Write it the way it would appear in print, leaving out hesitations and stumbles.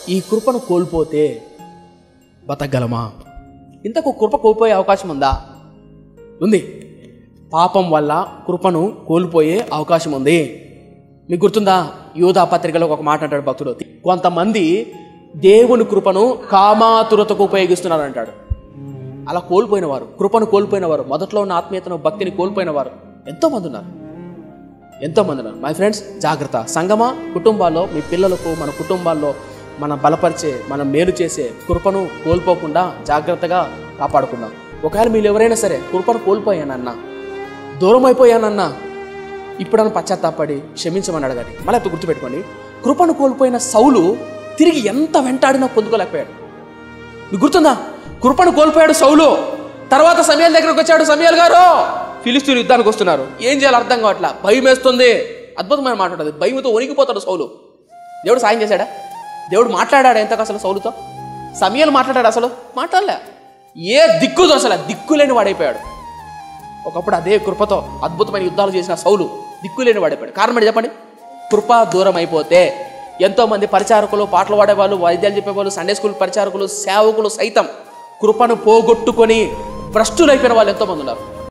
ఈ కృపను కోల్పోతే బతకగలమా? ఇంతకు కృప కోల్పోయే అవకాశం ఉందా? ఉంది. పాపం వల్ల కృపను కోల్పోయే అవకాశం ఉంది. మీకు గుర్తుందా? యూదా పత్రికలో ఒక మాట అంటాడు భక్తుడు, కొంతమంది దేవుని కృపను కామాతురతకు ఉపయోగిస్తున్నారు అంటాడు. అలా కోల్పోయిన వారు, కృపను కోల్పోయిన వారు, మొదట్లో ఉన్న ఆత్మీయతను భక్తిని కోల్పోయిన వారు ఎంతోమంది ఉన్నారు. మై ఫ్రెండ్స్, జాగ్రత్త. సంగమా, కుటుంబాల్లో మీ పిల్లలకు, మన కుటుంబాల్లో మనం బలపరిచే, మనం మేలు చేసే కృపను కోల్పోకుండా జాగ్రత్తగా కాపాడుకుందాం. ఒకవేళ మీరు ఎవరైనా సరే కృపను కోల్పోయానన్నా, దూరం అయిపోయానన్నా, ఇప్పుడన్నా పశ్చాత్తాపడి క్షమించమని అడగండి. మళ్ళీ ఇప్పుడు గుర్తుపెట్టుకోండి, కృపను కోల్పోయిన సౌలు తిరిగి ఎంత వెంటాడినా పొందుకోలేకపోయాడు. మీకు గుర్తుందా? కృపను కోల్పోయాడు సౌలు. తర్వాత సమయాల దగ్గరకు వచ్చాడు. సమయాలు గారు, ఫిలిస్తీయులు యుద్ధానికి వస్తున్నారు, ఏం చేయాలో అర్థం కావట్లా, భయం వేస్తుంది. అద్భుతమైన మాట ఉంటుంది. భయంతో వణికిపోతాడు సౌలు. దేవుడు సాయం చేశాడా? దేవుడు మాట్లాడాడు ఎంతకు అసలు సౌలుతో? సమయాలు మాట్లాడాడు? అసలు మాట్లాడలే. ఏ దిక్కు అసలు దిక్కులేని వాడైపోయాడు. ఒకప్పుడు అదే కృపతో అద్భుతమైన యుద్ధాలు చేసిన సౌలు దిక్కులేని వాడైపోయాడు. కారణం ఏంటి చెప్పండి? కృప దూరం అయిపోతే. ఎంతోమంది పరిచారకులు, పాటలు పాడేవాళ్ళు, వైద్యాలు చెప్పేవాళ్ళు, సండే స్కూల్ పరిచారకులు, సేవకులు సైతం కృపను పోగొట్టుకొని భ్రష్టులైపోయిన వాళ్ళు ఎంతోమంది ఉన్నారు.